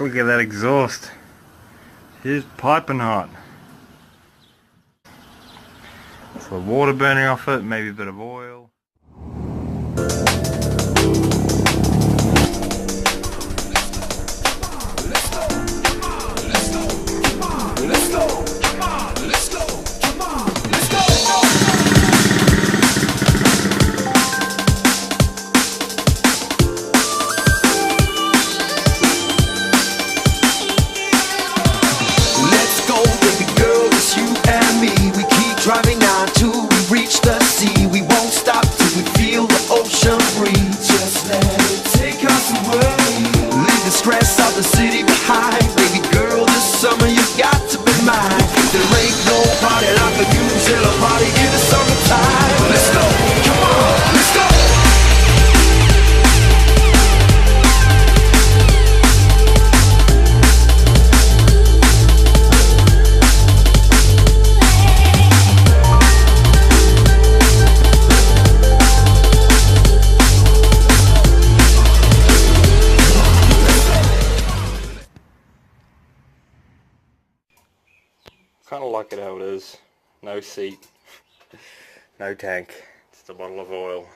Look at that exhaust. It's piping hot. So the water burning off it, maybe a bit of oil. Driving on till we reach the sea. We won't stop till we feel the ocean breathe. Just let it take us away. Leave the stress of the city behind. Baby girl, this summer you got to be mine. There ain't no party like a New Zealand party in the summertime. Let's go, come on, let's go. Kind of like it how it is. No seat, no tank, just a bottle of oil.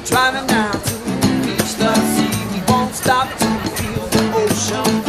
Driving down to reach the sea. We won't stop till we feel the ocean.